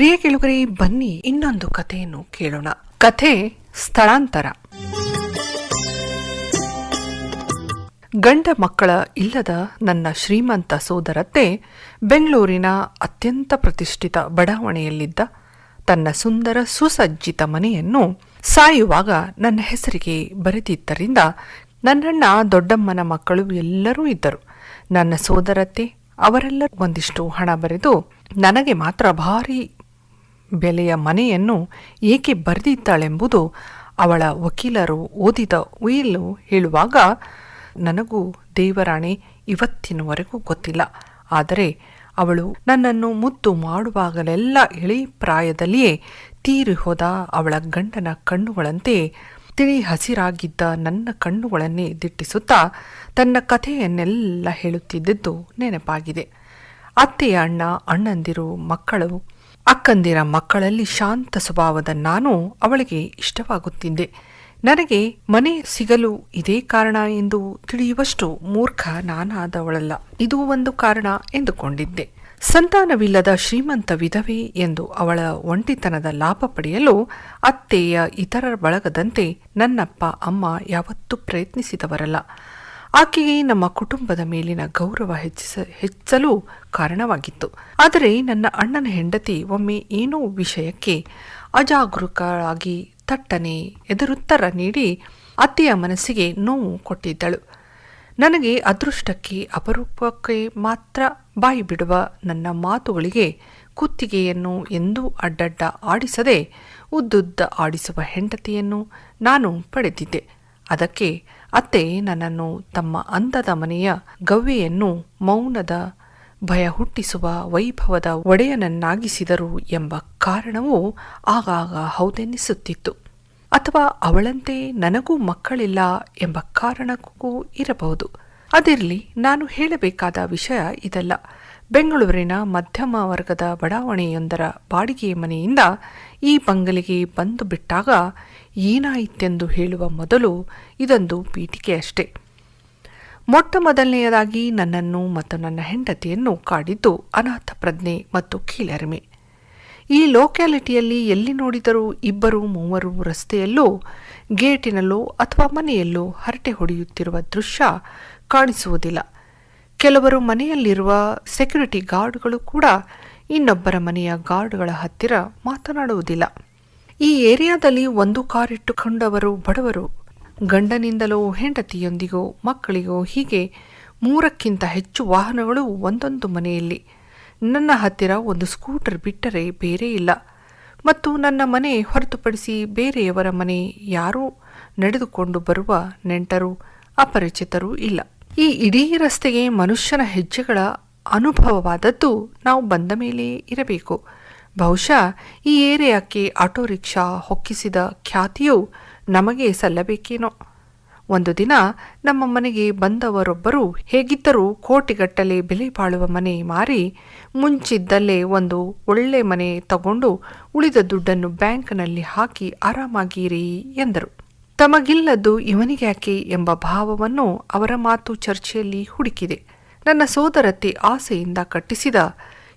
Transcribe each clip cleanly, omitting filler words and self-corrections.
ಪ್ರಿಯ ಕೇಳುಗರೆ, ಬನ್ನಿ ಇನ್ನೊಂದು ಕಥೆಯನ್ನು ಕೇಳೋಣ. ಕಥೆ ಸ್ಥಳಾಂತರ. ಗಂಡ ಮಕ್ಕಳ ಇಲ್ಲದ ನನ್ನ ಶ್ರೀಮಂತ ಸೋದರತ್ತೆ ಬೆಂಗಳೂರಿನ ಅತ್ಯಂತ ಪ್ರತಿಷ್ಠಿತ ಬಡಾವಣೆಯಲ್ಲಿದ್ದ ತನ್ನ ಸುಂದರ ಸುಸಜ್ಜಿತ ಮನೆಯನ್ನು ಸಾಯುವಾಗ ನನ್ನ ಹೆಸರಿಗೆ ಬರೆದಿದ್ದರಿಂದ ನನ್ನಣ್ಣ, ದೊಡ್ಡಮ್ಮನ ಮಕ್ಕಳು ಎಲ್ಲರೂ ಇದ್ದರು. ನನ್ನ ಸೋದರತ್ತೆ ಅವರೆಲ್ಲರೂ ಒಂದಿಷ್ಟು ಹಣ ಬರೆದು ನನಗೆ ಮಾತ್ರ ಭಾರೀ ಬೆಲೆಯ ಮನೆಯನ್ನು ಏಕೆ ಬರೆದಿದ್ದಾಳೆಂಬುದು ಅವಳ ವಕೀಲರು ಓದಿದ ಉಯಿಲು ಹೇಳುವಾಗ ನನಗೂ ದೇವರಾಣೆ ಇವತ್ತಿನವರೆಗೂ ಗೊತ್ತಿಲ್ಲ. ಆದರೆ ಅವಳು ನನ್ನನ್ನು ಮುದ್ದು ಮಾಡುವಾಗಲೆಲ್ಲ ಇಳಿ ಪ್ರಾಯದಲ್ಲಿಯೇ ತೀರಿ ಹೋದ ಅವಳ ಗಂಡನ ಕಣ್ಣುಗಳಂತೆ ತಿಳಿ ಹಸಿರಾಗಿದ್ದ ನನ್ನ ಕಣ್ಣುಗಳನ್ನೇ ದಿಟ್ಟಿಸುತ್ತಾ ತನ್ನ ಕಥೆಯನ್ನೆಲ್ಲ ಹೇಳುತ್ತಿದ್ದದ್ದು ನೆನಪಾಗಿದೆ. ಅತ್ತೆಯ ಅಣ್ಣ, ಅಣ್ಣಂದಿರು, ಮಕ್ಕಳು, ಅಕ್ಕಂದಿರ ಮಕ್ಕಳಲ್ಲಿ ಶಾಂತ ಸ್ವಭಾವದ ನಾನು ಅವಳಿಗೆ ಇಷ್ಟವಾಗುತ್ತಿದ್ದೆ. ನನಗೆ ಮನೆ ಸಿಗಲು ಇದೇ ಕಾರಣ ಎಂದು ತಿಳಿಯುವಷ್ಟು ಮೂರ್ಖ ನಾನಾದವಳಲ್ಲ. ಇದು ಒಂದು ಕಾರಣ ಎಂದುಕೊಂಡಿದ್ದೆ. ಸಂತಾನವಿಲ್ಲದ ಶ್ರೀಮಂತ ವಿಧವೆ ಎಂದು ಅವಳ ಒಂಟಿತನದ ಲಾಭ ಪಡೆಯಲು ಅತ್ತೆಯ ಇತರ ಬಳಗದಂತೆ ನನ್ನಪ್ಪ ಅಮ್ಮ ಯಾವತ್ತೂ ಪ್ರಯತ್ನಿಸಿದವರಲ್ಲ. ಆಕೆಗೆ ನಮ್ಮ ಕುಟುಂಬದ ಮೇಲಿನ ಗೌರವ ಹೆಚ್ಚಲು ಕಾರಣವಾಗಿತ್ತು. ಆದರೆ ನನ್ನ ಅಣ್ಣನ ಹೆಂಡತಿ ಒಮ್ಮೆ ಏನೋ ವಿಷಯಕ್ಕೆ ಅಜಾಗರೂಕಳಾಗಿ ತಟ್ಟನೆ ಎದುರುತ್ತರ ನೀಡಿ ಅತ್ತೆಯ ಮನಸ್ಸಿಗೆ ನೋವು ಕೊಟ್ಟಿದ್ದಳು. ನನಗೆ ಅದೃಷ್ಟಕ್ಕೆ ಅಪರೂಪಕ್ಕೆ ಮಾತ್ರ ಬಾಯಿ ಬಿಡುವ ನನ್ನ ಮಾತುಗಳಿಗೆ ಕುತ್ತಿಗೆಯನ್ನು ಎಂದೂ ಅಡ್ಡಡ್ಡ ಆಡಿಸದೆ ಉದ್ದುದ್ದ ಆಡಿಸುವ ಹೆಂಡತಿಯನ್ನು ನಾನು ಪಡೆದಿದ್ದೆ. ಅದಕ್ಕೆ ಅತ್ತೆ ನನ್ನನ್ನು ತಮ್ಮ ಅಂದದ ಮನೆಯ ಗವ್ವೆಯನ್ನು ಮೌನದ ಭಯ ಹುಟ್ಟಿಸುವ ವೈಭವದ ಒಡೆಯನನ್ನಾಗಿಸಿದರು ಎಂಬ ಕಾರಣವೂ ಆಗಾಗ ಹೌದೆನ್ನಿಸುತ್ತಿತ್ತು. ಅಥವಾ ಅವಳಂತೆ ನನಗೂ ಮಕ್ಕಳಿಲ್ಲ ಎಂಬ ಕಾರಣಕ್ಕೂ ಇರಬಹುದು. ಅದಿರಲಿ, ನಾನು ಹೇಳಬೇಕಾದ ವಿಷಯ ಇದಲ್ಲ. ಬೆಂಗಳೂರಿನ ಮಧ್ಯಮ ವರ್ಗದ ಬಡಾವಣೆಯೊಂದರ ಬಾಡಿಗೆ ಮನೆಯಿಂದ ಈ ಬಂಗಲೆಗೆ ಬಂದು ಬಿಟ್ಟಾಗ ಏನಾಯಿತೆಂದು ಹೇಳುವ ಮೊದಲು ಇದೊಂದು ಪೀಠಿಕೆಯಷ್ಟೇ. ಮೊಟ್ಟ ಮೊದಲನೆಯದಾಗಿ ನನ್ನನ್ನು ಮತ್ತು ನನ್ನ ಹೆಂಡತಿಯನ್ನು ಕಾಡಿದ್ದು ಅನಾಥ ಪ್ರಜ್ಞೆ ಮತ್ತು ಕೀಳರಿಮೆ. ಈ ಲೋಕ್ಯಾಲಿಟಿಯಲ್ಲಿ ಎಲ್ಲಿ ನೋಡಿದರೂ ಇಬ್ಬರು ಮೂವರು ರಸ್ತೆಯಲ್ಲೋ ಗೇಟಿನಲ್ಲೋ ಅಥವಾ ಮನೆಯಲ್ಲೋ ಹರಟೆ ಹೊಡೆಯುತ್ತಿರುವ ದೃಶ್ಯ ಕಾಣಿಸುವುದಿಲ್ಲ. ಕೆಲವರು ಮನೆಯಲ್ಲಿರುವ ಸೆಕ್ಯೂರಿಟಿ ಗಾರ್ಡ್ಗಳು ಕೂಡ ಇನ್ನೊಬ್ಬರ ಮನೆಯ ಗಾರ್ಡ್ಗಳ ಹತ್ತಿರ ಮಾತನಾಡುವುದಿಲ್ಲ. ಈ ಏರಿಯಾದಲ್ಲಿ ಒಂದು ಕಾರ್ ಇಟ್ಟುಕೊಂಡವರು ಬಡವರು. ಗಂಡನಿಂದಲೋ ಹೆಂಡತಿಯೊಂದಿಗೋ ಮಕ್ಕಳಿಗೋ ಹೀಗೆ 3ಕ್ಕಿಂತ ಹೆಚ್ಚು ವಾಹನಗಳು ಒಂದೊಂದು ಮನೆಯಲ್ಲಿ. ನನ್ನ ಹತ್ತಿರ ಒಂದು ಸ್ಕೂಟರ್ ಬಿಟ್ಟರೆ ಬೇರೆ ಇಲ್ಲ. ಮತ್ತು ನನ್ನ ಮನೆ ಹೊರತುಪಡಿಸಿ ಬೇರೆಯವರ ಮನೆ ಯಾರೂ ನಡೆದುಕೊಂಡು ಬರುವ ನೆಂಟರು ಅಪರಿಚಿತರೂ ಇಲ್ಲ. ಈ ಇಡೀ ರಸ್ತೆಗೆ ಮನುಷ್ಯನ ಹೆಜ್ಜೆಗಳ ಅನುಭವವಾದದ್ದು ನಾವು ಬಂದ ಮೇಲೆ ಇರಬೇಕು. ಬಹುಶಃ ಈ ಏರಿಯಾಕ್ಕೆ ಆಟೋ ರಿಕ್ಷಾ ಹೊಕ್ಕಿಸಿದ ಖ್ಯಾತಿಯು ನಮಗೆ ಸಲ್ಲಬೇಕೇನೋ. ಒಂದು ದಿನ ನಮ್ಮ ಮನೆಗೆ ಬಂದವರೊಬ್ಬರು ಹೇಗಿದ್ದರೂ ಕೋಟಿಗಟ್ಟಲೆ ಬೆಲೆ ಬಾಳುವ ಮನೆ ಮಾರಿ ಮುಂಚಿದ್ದಲ್ಲೇ ಒಂದು ಒಳ್ಳೆ ಮನೆ ತಗೊಂಡು ಉಳಿದ ದುಡ್ಡನ್ನು ಬ್ಯಾಂಕ್ನಲ್ಲಿ ಹಾಕಿ ಆರಾಮಾಗಿರಿ ಎಂದರು. ತಮಗಿಲ್ಲದ್ದು ಇವನಿಗ್ಯಾಕೆ ಎಂಬ ಭಾವವನ್ನು ಅವರ ಮಾತು ಚರ್ಚೆಯಲ್ಲಿ ಹುಡುಕಿದೆ. ನನ್ನ ಸೋದರತ್ತೆ ಆಸೆಯಿಂದ ಕಟ್ಟಿಸಿದ,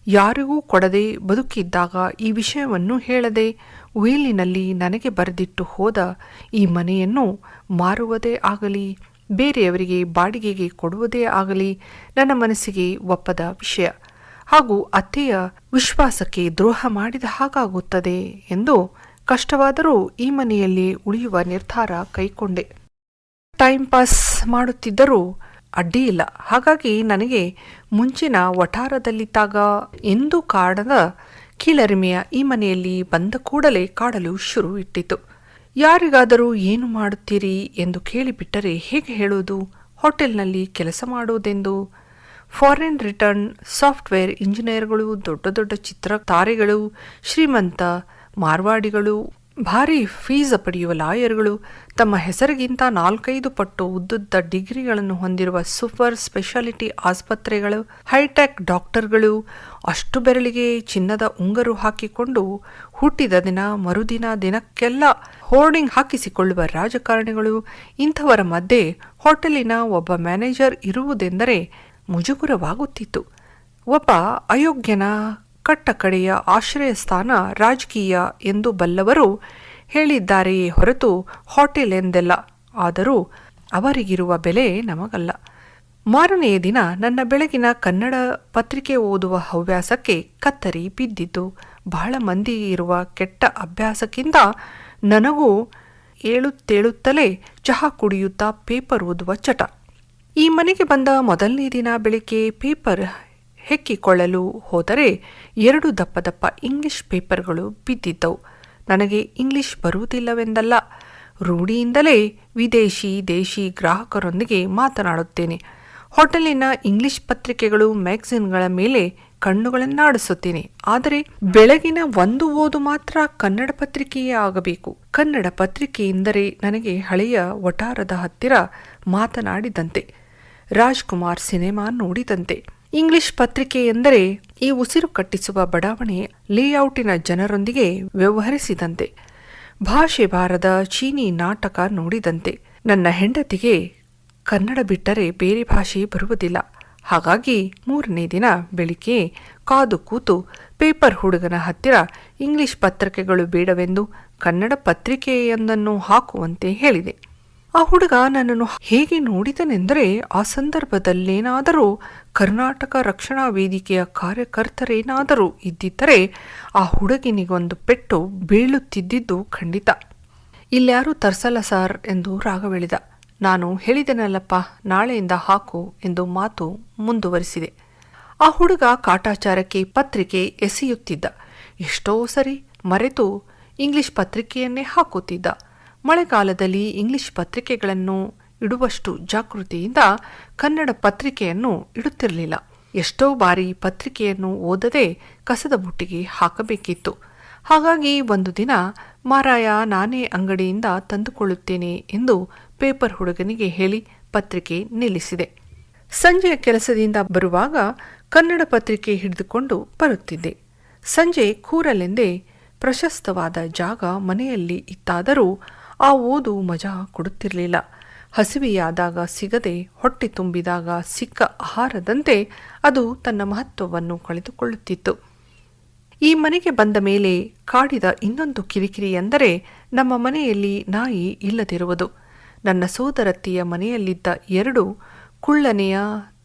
ಯಾರಿಗೂ ಕೊಡದೆ ಬದುಕಿದ್ದಾಗ ಈ ವಿಷಯವನ್ನು ಹೇಳದೆ ಉಯಿಲಿನಲ್ಲಿ ನನಗೆ ಬರೆದಿಟ್ಟು ಹೋದ ಈ ಮನೆಯನ್ನು ಮಾರುವುದೇ ಆಗಲಿ ಬೇರೆಯವರಿಗೆ ಬಾಡಿಗೆಗೆ ಕೊಡುವುದೇ ಆಗಲಿ ನನ್ನ ಮನಸ್ಸಿಗೆ ಒಪ್ಪದ ವಿಷಯ ಹಾಗೂ ಅತ್ತೆಯ ವಿಶ್ವಾಸಕ್ಕೆ ದ್ರೋಹ ಮಾಡಿದ ಹಾಗಾಗುತ್ತದೆ ಎಂದು ಕಷ್ಟವಾದರೂ ಈ ಮನೆಯಲ್ಲಿ ಉಳಿಯುವ ನಿರ್ಧಾರ ಕೈಕೊಂಡೆ. ಟೈಮ್ ಪಾಸ್ ಮಾಡುತ್ತಿದ್ದರೂ ಅಡ್ಡಿಯಿಲ್ಲ. ಹಾಗಾಗಿ ನನಗೆ ಮುಂಚಿನ ವಠಾರದಲ್ಲಿದ್ದಾಗ ಎಂದೂ ಕಾಡದ ಕೀಳರಿಮೆಯ ಈ ಮನೆಯಲ್ಲಿ ಬಂದ ಕೂಡಲೇ ಕಾಡಲು ಶುರು ಇಟ್ಟಿತು. ಯಾರಿಗಾದರೂ ಏನು ಮಾಡುತ್ತೀರಿ ಎಂದು ಕೇಳಿಬಿಟ್ಟರೆ ಹೇಗೆ ಹೇಳುವುದು? ಹೋಟೆಲ್ನಲ್ಲಿ ಕೆಲಸ ಮಾಡುವುದೆಂದು. ಫಾರಿನ್ ರಿಟರ್ನ್ ಸಾಫ್ಟ್ವೇರ್ ಇಂಜಿನಿಯರ್ಗಳು, ದೊಡ್ಡ ದೊಡ್ಡ ಚಿತ್ರ ತಾರೆಗಳು, ಶ್ರೀಮಂತ ಮಾರ್ವಾಡಿಗಳು, ಭಾರೀ ಫೀಸ್ ಪಡೆಯುವ ಲಾಯರ್ಗಳು, ತಮ್ಮ ಹೆಸರಿಗಿಂತ 4-5 ಪಟ್ಟು ಉದ್ದುದ್ದ ಡಿಗ್ರಿಗಳನ್ನು ಹೊಂದಿರುವ ಸೂಪರ್ ಸ್ಪೆಷಾಲಿಟಿ ಆಸ್ಪತ್ರೆಗಳು, ಹೈಟೆಕ್ ಡಾಕ್ಟರ್ಗಳು, ಅಷ್ಟು ಬೆರಳಿಗೆ ಚಿನ್ನದ ಉಂಗರು ಹಾಕಿಕೊಂಡು ಹುಟ್ಟಿದ ದಿನ ಮರುದಿನ ದಿನಕ್ಕೆಲ್ಲ ಹೋರ್ಡಿಂಗ್ ಹಾಕಿಸಿಕೊಳ್ಳುವ ರಾಜಕಾರಣಿಗಳು, ಇಂಥವರ ಮಧ್ಯೆ ಹೋಟೆಲಿನ ಒಬ್ಬ ಮ್ಯಾನೇಜರ್ ಇರುವುದೆಂದರೆ ಮುಜುಗುರವಾಗುತ್ತಿತ್ತು. ಒಬ್ಬ ಅಯೋಗ್ಯನ ಕಟ್ಟಕಡೆಯ ಆಶ್ರಯ ಸ್ಥಾನ ರಾಜಕೀಯ ಎಂದು ಬಲ್ಲವರು ಹೇಳಿದ್ದಾರೆಯೇ ಹೊರತು ಹೋಟೆಲ್ ಎಂದೆಲ್ಲ. ಆದರೂ ಅವರಿಗಿರುವ ಬೆಲೆ ನಮಗಲ್ಲ. ಮಾರನೆಯ ದಿನ ನನ್ನ ಬೆಳಗಿನ ಕನ್ನಡ ಪತ್ರಿಕೆ ಓದುವ ಹವ್ಯಾಸಕ್ಕೆ ಕತ್ತರಿ ಬಿದ್ದಿದ್ದು. ಬಹಳ ಮಂದಿ ಇರುವ ಕೆಟ್ಟ ಅಭ್ಯಾಸಕ್ಕಿಂತ ನನಗೂ ಏಳುತ್ತೇಳುತ್ತಲೇ ಚಹಾ ಕುಡಿಯುತ್ತಾ ಪೇಪರ್ ಓದುವ ಚಟ. ಈ ಮನೆಗೆ ಬಂದ ಮೊದಲನೇ ದಿನ ಬೆಳಿಗ್ಗೆ ಪೇಪರ್ ಹೆಕ್ಕಿಕೊಳ್ಳಲು ಹೋದರೆ 2 ದಪ್ಪ ದಪ್ಪ ಇಂಗ್ಲಿಷ್ ಪೇಪರ್ಗಳು ಬಿದ್ದಿದ್ದವು. ನನಗೆ ಇಂಗ್ಲಿಷ್ ಬರುವುದಿಲ್ಲವೆಂದಲ್ಲ, ರೂಢಿಯಿಂದಲೇ ವಿದೇಶಿ ದೇಶಿ ಗ್ರಾಹಕರೊಂದಿಗೆ ಮಾತನಾಡುತ್ತೇನೆ. ಹೋಟೆಲಿನ ಇಂಗ್ಲಿಷ್ ಪತ್ರಿಕೆಗಳು ಮ್ಯಾಗಝಿನ್ಗಳ ಮೇಲೆ ಕಣ್ಣುಗಳನ್ನಾಡಿಸುತ್ತೇನೆ. ಆದರೆ ಬೆಳಗಿನ ಒಂದು ಓದು ಮಾತ್ರ ಕನ್ನಡ ಪತ್ರಿಕೆಯೇ ಆಗಬೇಕು. ಕನ್ನಡ ಪತ್ರಿಕೆ ಎಂದರೆ ನನಗೆ ಹಳೆಯ ವಟಾರದ ಹತ್ತಿರ ಮಾತನಾಡಿದಂತೆ, ರಾಜ್ಕುಮಾರ್ ಸಿನಿಮಾ ನೋಡಿದಂತೆ. ಇಂಗ್ಲಿಷ್ ಪತ್ರಿಕೆ ಎಂದರೆ ಈ ಉಸಿರು ಕಟ್ಟಿಸುವ ಬಡಾವಣೆ ಲೇಔಟಿನ ಜನರೊಂದಿಗೆ ವ್ಯವಹರಿಸಿದಂತೆ, ಭಾಷೆ ಬಾರದ ಚೀನಿ ನಾಟಕ ನೋಡಿದಂತೆ. ನನ್ನ ಹೆಂಡತಿಗೆ ಕನ್ನಡ ಬಿಟ್ಟರೆ ಬೇರೆ ಭಾಷೆ ಬರುವುದಿಲ್ಲ. ಹಾಗಾಗಿ 3ನೇ ದಿನ ಬೆಳಿಗ್ಗೆ ಕಾದು ಕೂತು ಪೇಪರ್ ಹುಡುಗನ ಹತ್ತಿರ ಇಂಗ್ಲಿಷ್ ಪತ್ರಿಕೆಗಳು ಬೇಡವೆಂದು ಕನ್ನಡ ಪತ್ರಿಕೆಯೊಂದನ್ನು ಹಾಕುವಂತೆ ಹೇಳಿದೆ. ಆ ಹುಡುಗ ನನ್ನನ್ನು ಹೇಗೆ ನೋಡಿದನೆಂದರೆ, ಆ ಸಂದರ್ಭದಲ್ಲೇನಾದರೂ ಕರ್ನಾಟಕ ರಕ್ಷಣಾ ವೇದಿಕೆಯ ಕಾರ್ಯಕರ್ತರೇನಾದರೂ ಇದ್ದಿದ್ದರೆ ಆ ಹುಡುಗನಿಗೊಂದು ಪೆಟ್ಟು ಬೀಳುತ್ತಿದ್ದಿದ್ದು ಖಂಡಿತ. ಇಲ್ಯಾರೂ ತರ್ಸಲ್ಲ ಸಾರ್ ಎಂದು ರಾಗವೆಳೆದ. ನಾನು ಹೇಳಿದೆನಲ್ಲಪ್ಪ, ನಾಳೆಯಿಂದ ಹಾಕು ಎಂದು ಮಾತು ಮುಂದುವರಿಸಿದೆ. ಆ ಹುಡುಗ ಕಾಟಾಚಾರಕ್ಕೆ ಪತ್ರಿಕೆ ಎಸೆಯುತ್ತಿದ್ದ. ಎಷ್ಟೋ ಸರಿ ಮರೆತು ಇಂಗ್ಲಿಷ್ ಪತ್ರಿಕೆಯನ್ನೇ ಹಾಕುತ್ತಿದ್ದ. ಮಳೆಗಾಲದಲ್ಲಿ ಇಂಗ್ಲಿಷ್ ಪತ್ರಿಕೆಗಳನ್ನು ಇಡುವಷ್ಟು ಜಾಗೃತಿಯಿಂದ ಕನ್ನಡ ಪತ್ರಿಕೆಯನ್ನು ಇಡುತ್ತಿರಲಿಲ್ಲ. ಎಷ್ಟೋ ಬಾರಿ ಪತ್ರಿಕೆಯನ್ನು ಓದದೆ ಕಸದ ಬುಟ್ಟಿಗೆ ಹಾಕಬೇಕಿತ್ತು. ಹಾಗಾಗಿ ಒಂದು ದಿನ, ಮಾರಾಯ ನಾನೇ ಅಂಗಡಿಯಿಂದ ತಂದುಕೊಳ್ಳುತ್ತೇನೆ ಎಂದು ಪೇಪರ್ ಹುಡುಗನಿಗೆ ಹೇಳಿ ಪತ್ರಿಕೆ ನಿಲ್ಲಿಸಿದೆ. ಸಂಜೆಯ ಕೆಲಸದಿಂದ ಬರುವಾಗ ಕನ್ನಡ ಪತ್ರಿಕೆ ಹಿಡಿದುಕೊಂಡು ಬರುತ್ತಿದ್ದೆ. ಸಂಜೆ ಕೂರಲೆಂದೇ ಪ್ರಶಸ್ತವಾದ ಜಾಗ ಮನೆಯಲ್ಲಿ ಇತ್ತಾದರೂ ಆ ಓದು ಮಜಾ ಕೊಡುತ್ತಿರಲಿಲ್ಲ. ಹಸಿವೆಯಾದಾಗ ಸಿಗದೆ, ಹೊಟ್ಟೆ ತುಂಬಿದಾಗ ಸಿಕ್ಕ ಆಹಾರದಂತೆ ಅದು ತನ್ನ ಮಹತ್ವವನ್ನು ಕಳೆದುಕೊಳ್ಳುತ್ತಿತ್ತು. ಈ ಮನೆಗೆ ಬಂದ ಮೇಲೆ ಕಾಡಿದ ಇನ್ನೊಂದು ಕಿರಿಕಿರಿ ಎಂದರೆ ನಮ್ಮ ಮನೆಯಲ್ಲಿ ನಾಯಿ ಇಲ್ಲದಿರುವುದು. ನನ್ನ ಸೋದರತ್ತಿಯ ಮನೆಯಲ್ಲಿದ್ದ 2 ಕುಳ್ಳನೆಯ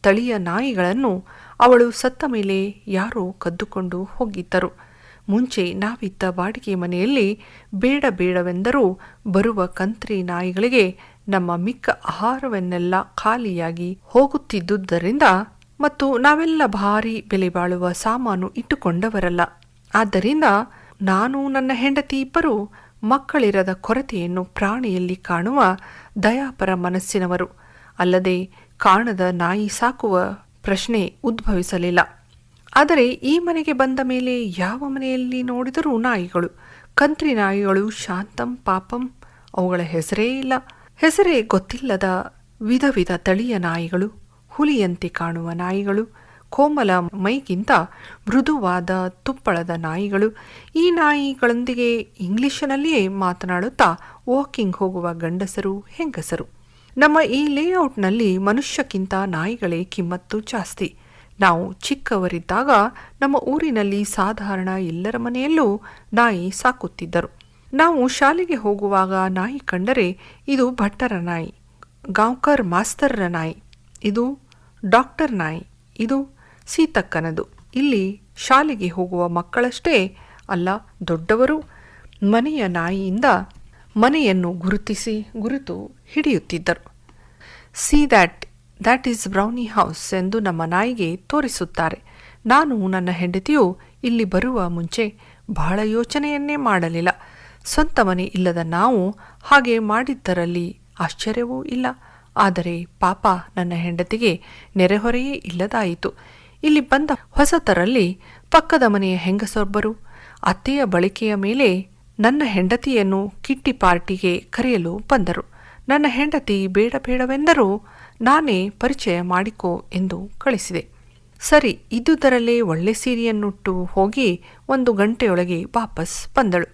ತಳಿಯ ನಾಯಿಗಳನ್ನು ಅವಳು ಸತ್ತ ಮೇಲೆ ಯಾರೋ ಕದ್ದುಕೊಂಡು ಹೋಗಿದ್ದರು. ಮುಂಚೆ ನಾವಿದ್ದ ಬಾಡಿಗೆ ಮನೆಯಲ್ಲಿ ಬೇಡವೆಂದರೂ ಬರುವ ಕಂತ್ರಿ ನಾಯಿಗಳಿಗೆ ನಮ್ಮ ಮಿಕ್ಕ ಆಹಾರವನ್ನೆಲ್ಲ ಖಾಲಿಯಾಗಿ ಹೋಗುತ್ತಿದ್ದುದರಿಂದ, ಮತ್ತು ನಾವೆಲ್ಲ ಭಾರಿ ಬೆಲೆ ಬಾಳುವ ಸಾಮಾನು ಇಟ್ಟುಕೊಂಡವರಲ್ಲ. ಆದ್ದರಿಂದ ನಾನು ನನ್ನ ಹೆಂಡತಿ ಇಬ್ಬರು ಮಕ್ಕಳಿರದ ಕೊರತೆಯನ್ನು ಪ್ರಾಣಿಯಲ್ಲಿ ಕಾಣುವ ದಯಾಪರ ಮನಸ್ಸಿನವರು. ಅಲ್ಲದೆ ಕಾಣದ ನಾಯಿ ಸಾಕುವ ಪ್ರಶ್ನೆ ಉದ್ಭವಿಸಲಿಲ್ಲ. ಆದರೆ ಈ ಮನೆಗೆ ಬಂದ ಮೇಲೆ ಯಾವ ಮನೆಯಲ್ಲಿ ನೋಡಿದರೂ ನಾಯಿಗಳು. ಕಂತ್ರಿ ನಾಯಿಗಳು, ಶಾಂತಂ ಪಾಪಂ, ಅವುಗಳ ಹೆಸರೇ ಇಲ್ಲ. ಹೆಸರೇ ಗೊತ್ತಿಲ್ಲದ ವಿಧ ವಿಧ ತಳಿಯ ನಾಯಿಗಳು, ಹುಲಿಯಂತೆ ಕಾಣುವ ನಾಯಿಗಳು, ಕೋಮಲ ಮೈಗಿಂತ ಮೃದುವಾದ ತುಪ್ಪಳದ ನಾಯಿಗಳು. ಈ ನಾಯಿಗಳೊಂದಿಗೆ ಇಂಗ್ಲಿಷಿನಲ್ಲಿಯೇ ಮಾತನಾಡುತ್ತಾ ವಾಕಿಂಗ್ ಹೋಗುವ ಗಂಡಸರು, ಹೆಂಗಸರು. ನಮ್ಮ ಈ ಲೇಔಟ್ನಲ್ಲಿ ಮನುಷ್ಯಕ್ಕಿಂತ ನಾಯಿಗಳೇ ಕಿಮ್ಮತ್ತು ಜಾಸ್ತಿ. ನಾವು ಚಿಕ್ಕವರಿದ್ದಾಗ ನಮ್ಮ ಊರಿನಲ್ಲಿ ಸಾಧಾರಣ ಎಲ್ಲರ ಮನೆಯಲ್ಲೂ ನಾಯಿ ಸಾಕುತ್ತಿದ್ದರು. ನಾವು ಶಾಲೆಗೆ ಹೋಗುವಾಗ ನಾಯಿ ಕಂಡರೆ ಇದು ಭಟ್ಟರ ನಾಯಿ, ಗಾಂವ್ಕರ್ ಮಾಸ್ತರ್ರ ನಾಯಿ, ಇದು ಡಾಕ್ಟರ್ ನಾಯಿ, ಇದು ಸೀತಕ್ಕನದು. ಇಲ್ಲಿ ಶಾಲೆಗೆ ಹೋಗುವ ಮಕ್ಕಳಷ್ಟೇ ಅಲ್ಲ, ದೊಡ್ಡವರು ಮನೆಯ ನಾಯಿಯಿಂದ ಮನೆಯನ್ನು ಗುರುತು ಹಿಡಿಯುತ್ತಿದ್ದರು. See that is Brownie house ಎಂದು ನಮ್ಮ ನಾಯಿಗೆ ತೋರಿಸುತ್ತಾರೆ. ನಾನು ನನ್ನ ಹೆಂಡತಿಯು ಇಲ್ಲಿ ಬರುವ ಮುಂಚೆ ಬಹಳ ಯೋಚನೆಯನ್ನೇ ಮಾಡಲಿಲ್ಲ. ಸ್ವಂತ ಮನೆ ಇಲ್ಲದ ನಾವು ಹಾಗೆ ಮಾಡಿದ್ದರಲ್ಲಿ ಆಶ್ಚರ್ಯವೂ ಇಲ್ಲ. ಆದರೆ ಪಾಪ ನನ್ನ ಹೆಂಡತಿಗೆ ನೆರೆಹೊರೆಯೇ ಇಲ್ಲದಾಯಿತು. ಇಲ್ಲಿ ಬಂದ ಹೊಸತರಲ್ಲಿ ಪಕ್ಕದ ಮನೆಯ ಹೆಂಗಸೊಬ್ಬರು ಅತ್ತೆಯ ಬಳಕೆಯ ಮೇಲೆ ನನ್ನ ಹೆಂಡತಿಯನ್ನು ಕಿಟ್ಟಿ ಪಾರ್ಟಿಗೆ ಕರೆಯಲು ಬಂದರು. ನನ್ನ ಹೆಂಡತಿ ಬೇಡವೆಂದರೂ ನಾನೇ ಪರಿಚಯ ಮಾಡಿಕೊ ಎಂದು ಕಳಿಸಿದೆ. ಸರಿ, ಇದ್ದುದರಲ್ಲೇ ಒಳ್ಳೆ ಸೀರೆಯನ್ನುಟ್ಟು ಹೋಗಿ 1 ಗಂಟೆಯೊಳಗೆ ವಾಪಸ್ ಬಂದಳು.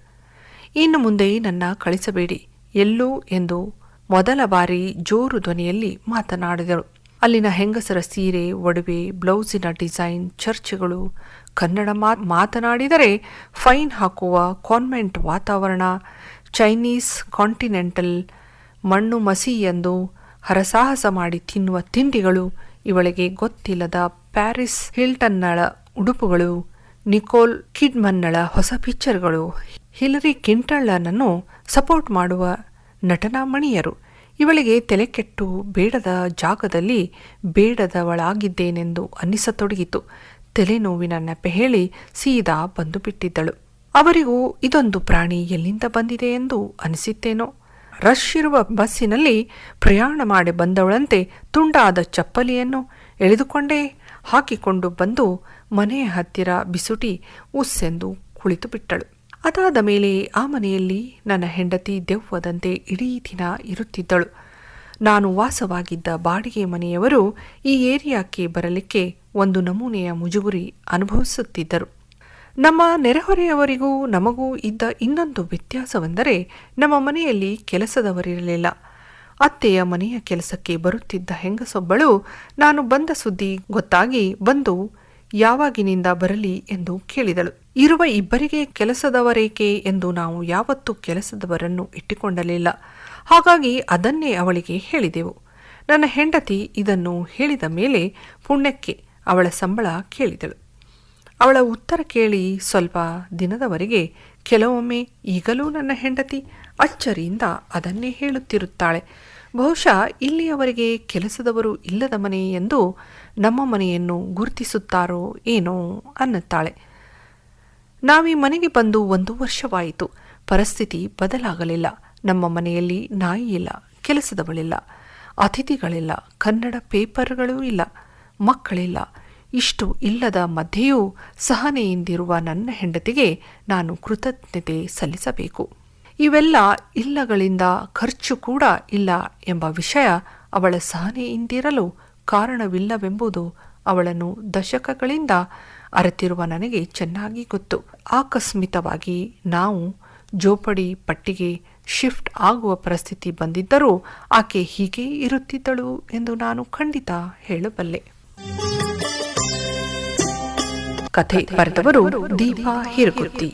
ಇನ್ನು ಮುಂದೆ ನನ್ನ ಕಳಿಸಬೇಡಿ ಎಲ್ಲೂ ಎಂದು ಮೊದಲ ಬಾರಿ ಜೋರು ಧ್ವನಿಯಲ್ಲಿ ಮಾತನಾಡಿದಳು. ಅಲ್ಲಿನ ಹೆಂಗಸರ ಸೀರೆ, ಒಡವೆ, ಬ್ಲೌಸಿನ ಡಿಸೈನ್, ಚರ್ಚ್ಗಳು, ಕನ್ನಡ ಮಾತನಾಡಿದರೆ ಫೈನ್ ಹಾಕುವ ಕಾನ್ವೆಂಟ್ ವಾತಾವರಣ, ಚೈನೀಸ್ ಕಾಂಟಿನೆಂಟಲ್ ಮಣ್ಣು ಮಸಿ ಎಂದು ಹರಸಾಹಸ ಮಾಡಿ ತಿನ್ನುವ ತಿಂಡಿಗಳು, ಇವಳಿಗೆ ಗೊತ್ತಿಲ್ಲದ ಪ್ಯಾರಿಸ್ ಹಿಲ್ಟನ್ನಳ ಉಡುಪುಗಳು, ನಿಕೋಲ್ ಕಿಡ್ಮನ್ನಳ ಹೊಸ ಪಿಕ್ಚರ್ಗಳು, ಹಿಲರಿ ಕ್ಲಿಂಟನ್ನನ್ನು ಸಪೋರ್ಟ್ ಮಾಡುವ ನಟನಾ ಮಣಿಯರು. ಇವಳಿಗೆ ತಲೆಕೆಟ್ಟು ಬೇಡದ ಜಾಗದಲ್ಲಿ ಬೇಡದವಳಾಗಿದ್ದೇನೆಂದು ಅನ್ನಿಸತೊಡಗಿತು. ತಲೆನೋವಿನ ನೆಪೆ ಹೇಳಿ ಸೀದಾ ಬಂದು ಬಿಟ್ಟಿದ್ದಳು. ಅವರಿಗೂ ಇದೊಂದು ಪ್ರಾಣಿ ಎಲ್ಲಿಂದ ಬಂದಿದೆ ಎಂದು ಅನಿಸಿತ್ತೇನೋ. ರಶ್ ಇರುವ ಬಸ್ಸಿನಲ್ಲಿ ಪ್ರಯಾಣ ಮಾಡಿ ಬಂದವಳಂತೆ ತುಂಡಾದ ಚಪ್ಪಲಿಯನ್ನು ಎಳೆದುಕೊಂಡೇ ಹಾಕಿಕೊಂಡು ಬಂದು ಮನೆಯ ಹತ್ತಿರ ಬಿಸುಟಿ ಉಸ್ಸೆಂದು ಕುಳಿತು ಬಿಟ್ಟಳು. ಅದಾದ ಮೇಲೆ ಆ ಮನೆಯಲ್ಲಿ ನನ್ನ ಹೆಂಡತಿ ದೆವ್ವದಂತೆ ಇಡೀ ದಿನ ಇರುತ್ತಿದ್ದಳು. ನಾನು ವಾಸವಾಗಿದ್ದ ಬಾಡಿಗೆ ಮನೆಯವರು ಈ ಏರಿಯಾಕ್ಕೆ ಬರಲಿಕ್ಕೆ ಒಂದು ನಮೂನೆಯ ಮುಜುಗುರಿ ಅನುಭವಿಸುತ್ತಿದ್ದರು. ನಮ್ಮ ನೆರೆಹೊರೆಯವರಿಗೂ ನಮಗೂ ಇದ್ದ ಇನ್ನೊಂದು ವ್ಯತ್ಯಾಸವೆಂದರೆ ನಮ್ಮ ಮನೆಯಲ್ಲಿ ಕೆಲಸದವರಿರಲಿಲ್ಲ. ಅತ್ತೆಯ ಮನೆಯ ಕೆಲಸಕ್ಕೆ ಬರುತ್ತಿದ್ದ ಹೆಂಗಸೊಬ್ಬಳು ನಾನು ಬಂದ ಸುದ್ದಿ ಗೊತ್ತಾಗಿ ಬಂದು ಯಾವಾಗಿನಿಂದ ಬರಲಿ ಎಂದು ಕೇಳಿದಳು. ಇರುವ ಇಬ್ಬರಿಗೆ ಕೆಲಸದವರೇಕೆ ಎಂದು ನಾವು ಯಾವತ್ತೂ ಕೆಲಸದವರನ್ನು ಇಟ್ಟುಕೊಂಡಲಿಲ್ಲ. ಹಾಗಾಗಿ ಅದನ್ನೇ ಅವಳಿಗೆ ಹೇಳಿದೆವು. ನನ್ನ ಹೆಂಡತಿ ಇದನ್ನು ಹೇಳಿದ ಮೇಲೆ ಪುಣ್ಯಕ್ಕೆ ಅವಳ ಸಂಬಳ ಕೇಳಿದಳು. ಅವಳ ಉತ್ತರ ಕೇಳಿ ಸ್ವಲ್ಪ ದಿನದವರೆಗೆ ಕೆಲವೊಮ್ಮೆ ಈಗಲೂ ನನ್ನ ಹೆಂಡತಿ ಅಚ್ಚರಿಯಿಂದ ಅದನ್ನೇ ಹೇಳುತ್ತಿರುತ್ತಾಳೆ. ಬಹುಶಃ ಇಲ್ಲಿಯವರೆಗೆ ಕೆಲಸದವರು ಇಲ್ಲದ ಮನೆ ಎಂದು ನಮ್ಮ ಮನೆಯನ್ನು ಗುರುತಿಸುತ್ತಾರೋ ಏನೋ ಅನ್ನುತ್ತಾಳೆ. ನಾವೀ ಮನೆಗೆ ಬಂದು 1 ವರ್ಷವಾಯಿತು. ಪರಿಸ್ಥಿತಿ ಬದಲಾಗಲಿಲ್ಲ. ನಮ್ಮ ಮನೆಯಲ್ಲಿ ನಾಯಿ ಇಲ್ಲ, ಕೆಲಸದವಳಿಲ್ಲ, ಅತಿಥಿಗಳಿಲ್ಲ, ಕನ್ನಡ ಪೇಪರ್ಗಳೂ ಇಲ್ಲ, ಮಕ್ಕಳಿಲ್ಲ. ಇಷ್ಟು ಇಲ್ಲದ ಮಧ್ಯೆಯೂ ಸಹನೆಯಿಂದಿರುವ ನನ್ನ ಹೆಂಡತಿಗೆ ನಾನು ಕೃತಜ್ಞತೆ ಸಲ್ಲಿಸಬೇಕು. ಇವೆಲ್ಲ ಇಲ್ಲಗಳಿಂದ ಖರ್ಚು ಕೂಡ ಇಲ್ಲ ಎಂಬ ವಿಷಯ ಅವಳ ಸಹನೆಯಿಂದಿರಲು ಕಾರಣವಿಲ್ಲವೆಂಬುದು ಅವಳನ್ನು ದಶಕಗಳಿಂದ ಅರಿತಿರುವ ನನಗೆ ಚೆನ್ನಾಗಿ ಗೊತ್ತು. ಆಕಸ್ಮಿಕವಾಗಿ ನಾವು ಜೋಪಡಿ ಪಟ್ಟಿಗೆ ಶಿಫ್ಟ್ ಆಗುವ ಪರಿಸ್ಥಿತಿ ಬಂದಿದ್ದರೂ ಆಕೆ ಹೀಗೆ ಇರುತ್ತಿದ್ದಳು ಎಂದು ನಾನು ಖಂಡಿತ ಹೇಳಬಲ್ಲೆ. ಕಥೆ ಬರೆದವರು ದೀಪಾ ಹಿರಗುತ್ತಿ.